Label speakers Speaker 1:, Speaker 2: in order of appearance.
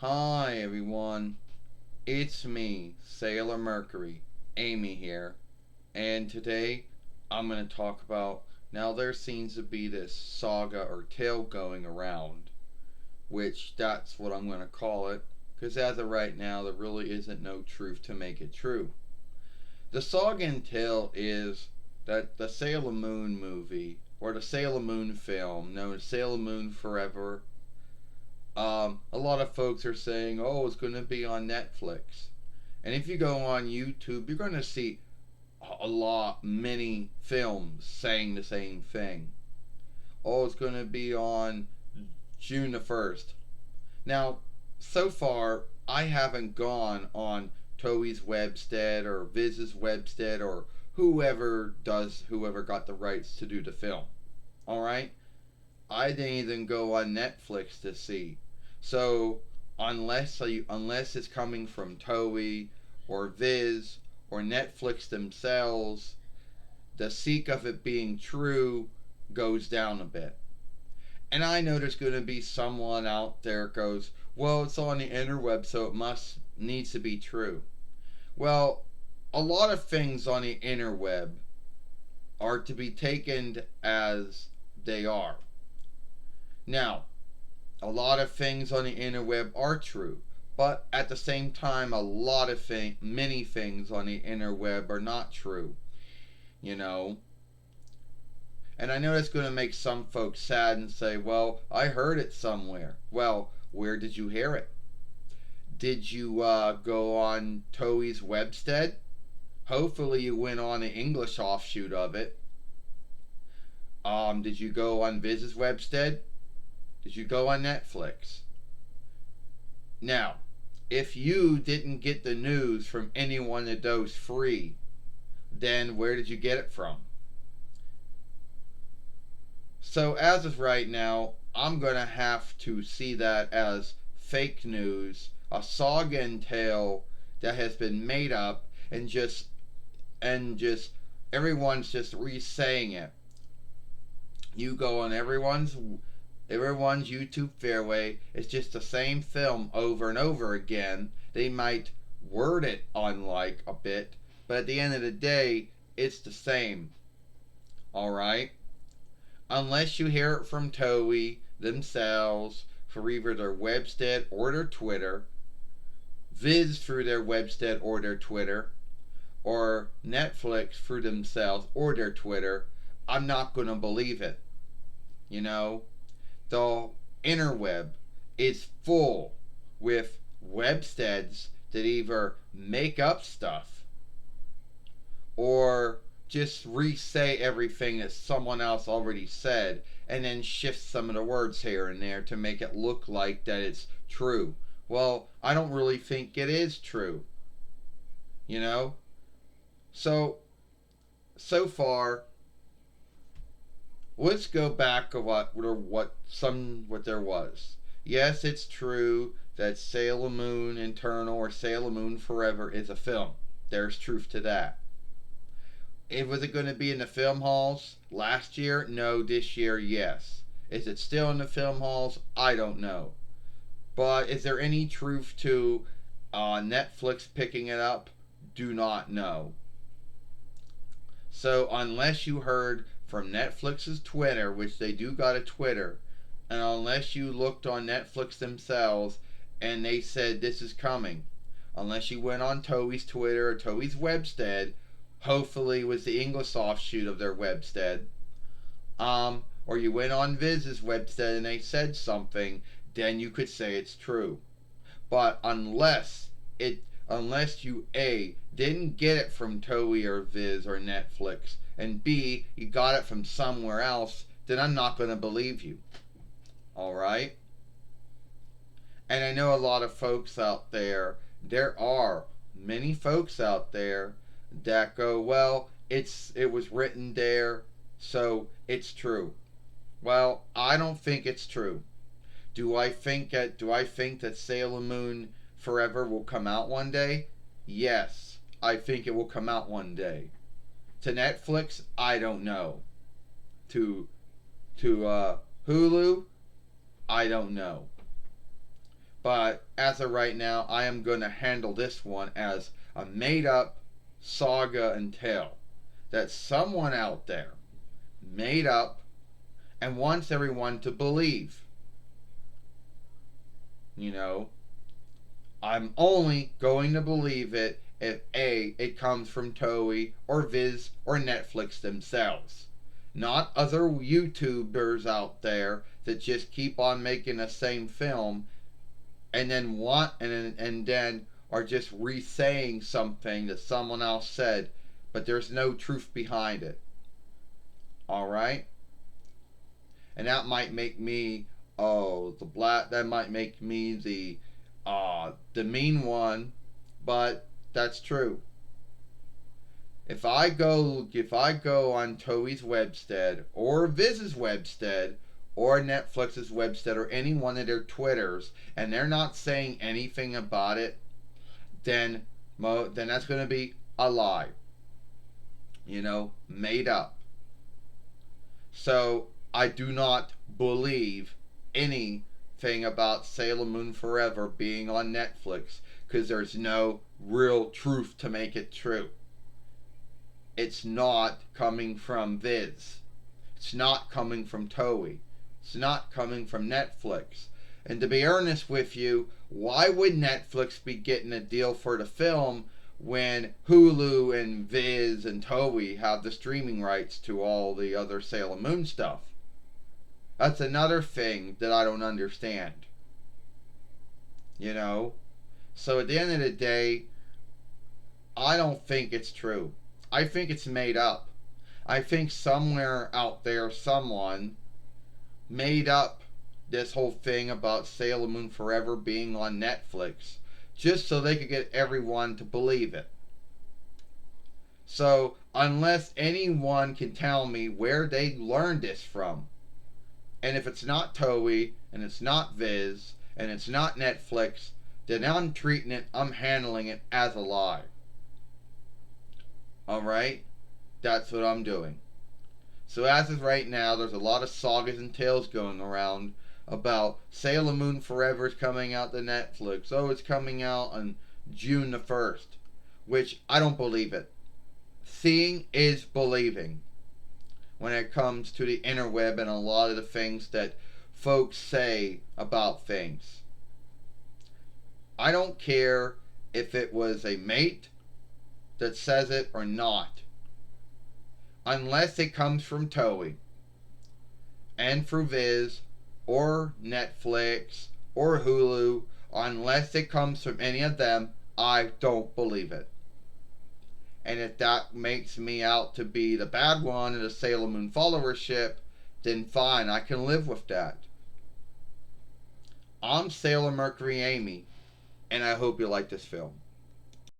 Speaker 1: Hi everyone, it's me, Sailor Mercury, Amy here, and today I'm going to talk about. Now there seems to be this saga or tale going around, which that's what I'm going to call it, because as of right now there really isn't no truth to make it true. The saga and tale is that the Sailor Moon movie, or the Sailor Moon film, known as Sailor Moon Forever, a lot of folks are saying, oh, it's going to be on Netflix. And if you go on YouTube, you're going to see many films saying the same thing. Oh, it's going to be on June the 1st. Now, so far, I haven't gone on Toei's webstead or Viz's webstead or whoever got the rights to do the film. Alright? I didn't even go on Netflix to see. So unless it's coming from Toei or Viz or Netflix themselves, the seek of it being true goes down a bit. And I know there's going to be someone out there goes, well, it's on the interweb, so it needs to be true. Well, a lot of things on the interweb are to be taken as they are. Now, a lot of things on the interweb are true, but at the same time, many things on the interweb are not true. You know, and I know that's going to make some folks sad and say, "Well, I heard it somewhere." Well, where did you hear it? Did you go on Toei's webstead? Hopefully, you went on an English offshoot of it. Did you go on Viz's webstead? Did you go on Netflix? Now, if you didn't get the news from any one of those three, then where did you get it from? So as of right now, I'm going to have to see that as fake news, a saga and tale that has been made up and just everyone's just re-saying it. You go on everyone's YouTube fairway. It's just the same film over and over again. They might word it unlike a bit, but at the end of the day, it's the same. Alright? Unless you hear it from Toei themselves for either their webstead or their Twitter, Viz through their webstead or their Twitter, or Netflix through themselves or their Twitter, I'm not going to believe it. You know? The interweb is full with websteads that either make up stuff or just re-say everything that someone else already said and then shift some of the words here and there to make it look like that it's true. Well, I don't really think it is true. You know? So far, let's go back to what there was. Yes, it's true that Sailor Moon Eternal or Sailor Moon Forever is a film. There's truth to that. Was it going to be in the film halls last year? No. This year, yes. Is it still in the film halls? I don't know. But is there any truth to Netflix picking it up? Do not know. So unless you heard from Netflix's Twitter, which they do got a Twitter, and unless you looked on Netflix themselves and they said this is coming, unless you went on Toei's Twitter or Toei's webstead, hopefully it was the English offshoot of their webstead, or you went on Viz's webstead and they said something, then you could say it's true. But unless you A, didn't get it from Toei or Viz or Netflix, and B, you got it from somewhere else, then I'm not going to believe you. Alright? And I know a lot of folks out there, there are many folks out there that go, well, it was written there, so it's true. Well, I don't think it's true. Do I think that Sailor Moon Forever will come out one day? Yes, I think it will come out one day. To Netflix, I don't know. To Hulu, I don't know. But as of right now, I am going to handle this one as a made up saga and tale that someone out there made up and wants everyone to believe. You know, I'm only going to believe it if A, it comes from Toei or Viz or Netflix themselves. Not other YouTubers out there that just keep on making the same film and then are just re-saying something that someone else said, but there's no truth behind it. All right, and that might make me that might make me the mean one, but that's true. If I go on Toei's webstead or Viz's webstead or Netflix's webstead or any one of their Twitters and they're not saying anything about it, then that's going to be a lie. Made up. So I do not believe anything about Sailor Moon Forever being on Netflix because there's no real truth to make it true. It's not coming from Viz. It's not coming from Toei. It's not coming from Netflix. And to be earnest with you, why would Netflix be getting a deal for the film when Hulu and Viz and Toei have the streaming rights to all the other Sailor Moon stuff? That's another thing that I don't understand. So at the end of the day, I don't think it's true. I think it's made up. I think somewhere out there, someone made up this whole thing about Sailor Moon Forever being on Netflix just so they could get everyone to believe it. So, unless anyone can tell me where they learned this from, and if it's not Toei, and it's not Viz, and it's not Netflix, then I'm handling it as a lie. Alright? That's what I'm doing. So as of right now, there's a lot of sagas and tales going around about Sailor Moon Forever is coming out to Netflix. Oh, it's coming out on June the 1st. Which, I don't believe it. Seeing is believing when it comes to the interweb and a lot of the things that folks say about things. I don't care if it was a mate that says it or not. Unless it comes from Toei and through Viz or Netflix or Hulu, unless it comes from any of them, I don't believe it. And if that makes me out to be the bad one in the Sailor Moon followership, then fine, I can live with that. I'm Sailor Mercury Amy, and I hope you like this film.